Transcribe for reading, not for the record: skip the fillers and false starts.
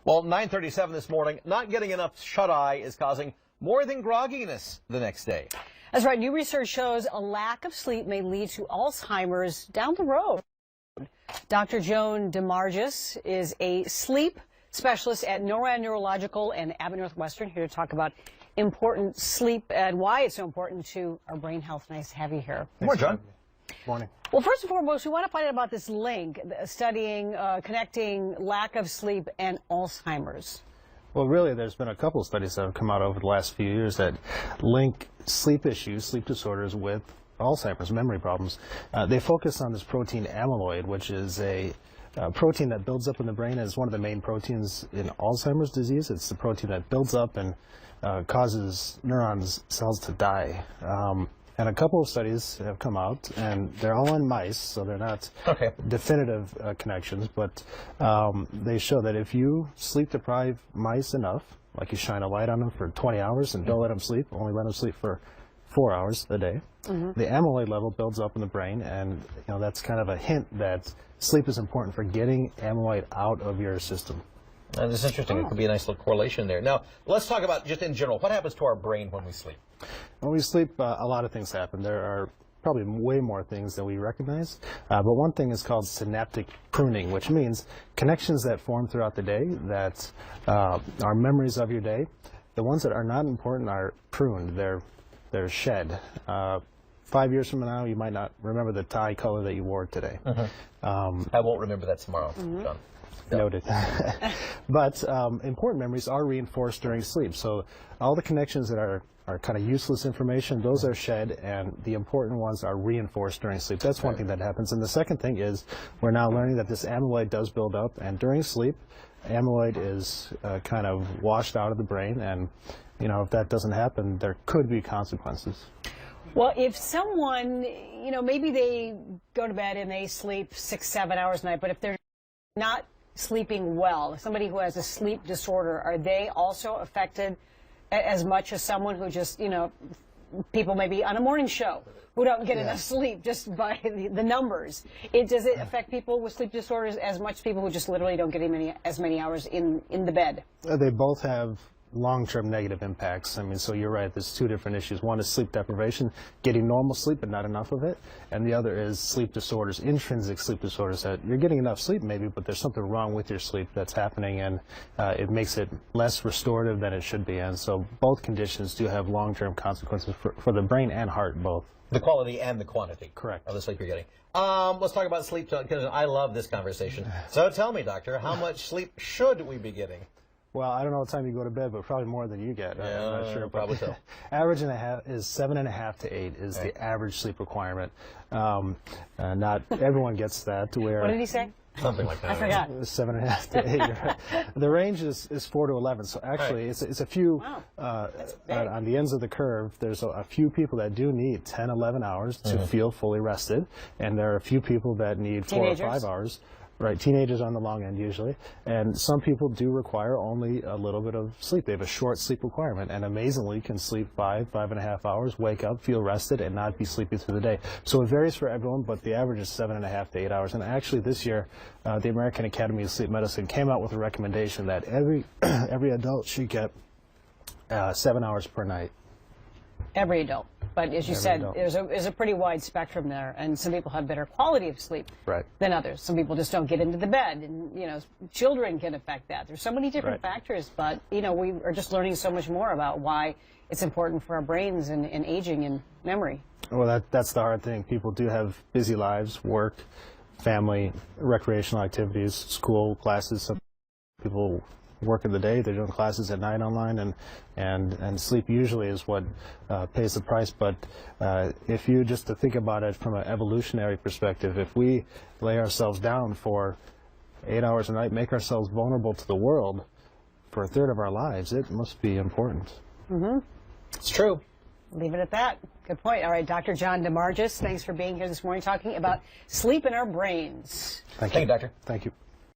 Well, 9:37 this morning, not getting enough shut-eye is causing more than grogginess the next day. That's right. New research shows a lack of sleep may lead to Alzheimer's down the road. Dr. Joan Damergis is a sleep specialist at Neurological and Abbott Northwestern, here to talk about important sleep and why it's so important to our brain health. Nice to have you here. Good morning, John. Morning. Well, first and foremost, we want to find out about this link, studying, connecting lack of sleep and Alzheimer's. Well, really, there's been a couple of studies that have come out over the last few years that link sleep issues, sleep disorders, with Alzheimer's, memory problems. They focus on this protein amyloid, which is a protein that builds up in the brain, and is one of the main proteins in Alzheimer's disease. It's the protein that builds up and causes neurons cells to die. And a couple of studies have come out, and they're all in mice, so they're not definitive connections, but they show that if you sleep deprive mice enough, like you shine a light on them for 20 hours and don't let them sleep, only let them sleep for 4 hours a day, the amyloid level builds up in the brain, and that's kind of a hint that sleep is important for getting amyloid out of your system. This is interesting. It could be a nice little correlation there. Now, let's talk about just in general, what happens to our brain when we sleep? When we sleep, a lot of things happen. There are probably way more things than we recognize, but one thing is called synaptic pruning, which means connections that form throughout the day that are memories of your day. The ones that are not important are pruned. They're shed. 5 years from now, you might not remember the tie color that you wore today. I won't remember that tomorrow, John. Noted. But important memories are reinforced during sleep. So all the connections that are kind of useless information, those are shed, and the important ones are reinforced during sleep. That's one thing that happens. And the second thing is we're now learning that this amyloid does build up, and during sleep, amyloid is kind of washed out of the brain, and if that doesn't happen, there could be consequences. Well, if someone, maybe they go to bed and they sleep 6-7 hours a night, but if they're not sleeping well, somebody who has a sleep disorder, are they also affected as much as someone who just, people maybe on a morning show who don't get enough sleep just by the numbers? Does it affect people with sleep disorders as much as people who just literally don't get as many hours in the bed? They both have long-term negative impacts. I mean, so you're right, there's two different issues. One is sleep deprivation, getting normal sleep but not enough of it, and the other is sleep disorders, intrinsic sleep disorders, that you're getting enough sleep maybe, but there's something wrong with your sleep that's happening, and it makes it less restorative than it should be. And so both conditions do have long-term consequences for the brain and heart, both. The quality and the quantity. Correct. Of the sleep you're getting. Let's talk about sleep, because I love this conversation. So tell me, doctor, how much sleep should we be getting? Well, I don't know what time you go to bed, but probably more than you get. Yeah, I'm not sure. Probably so. Average is 7.5 to 8 is the average sleep requirement. Not everyone gets that. What did he say? Something like that. I forgot. 7.5 to 8. Right. The range is 4 to 11. So actually, it's a few on the ends of the curve. There's a few people that do need 10, 11 hours to feel fully rested, and there are a few people that need 4 or 5 hours. Right, teenagers on the long end usually, and some people do require only a little bit of sleep. They have a short sleep requirement, and amazingly can sleep 5.5 hours, wake up, feel rested, and not be sleepy through the day. So it varies for everyone, but the average is 7.5 to 8 hours. And actually this year, the American Academy of Sleep Medicine came out with a recommendation that every adult should get 7 hours per night. Every adult. But as you said, there's a pretty wide spectrum there, and some people have better quality of sleep than others. Some people just don't get into the bed, and children can affect that. There's so many different factors, but we are just learning so much more about why it's important for our brains and aging and memory. Well, that's the hard thing. People do have busy lives, work, family, recreational activities, school, classes. Some people work in the day, they're doing classes at night online, and sleep usually is what pays the price. But if you just to think about it from an evolutionary perspective, if we lay ourselves down for 8 hours a night, make ourselves vulnerable to the world for a third of our lives, it must be important. It's true. Leave it at that. Good point. All right, Dr. John Damergis, thanks for being here this morning talking about sleep in our brains. Thank you, doctor. Thank you.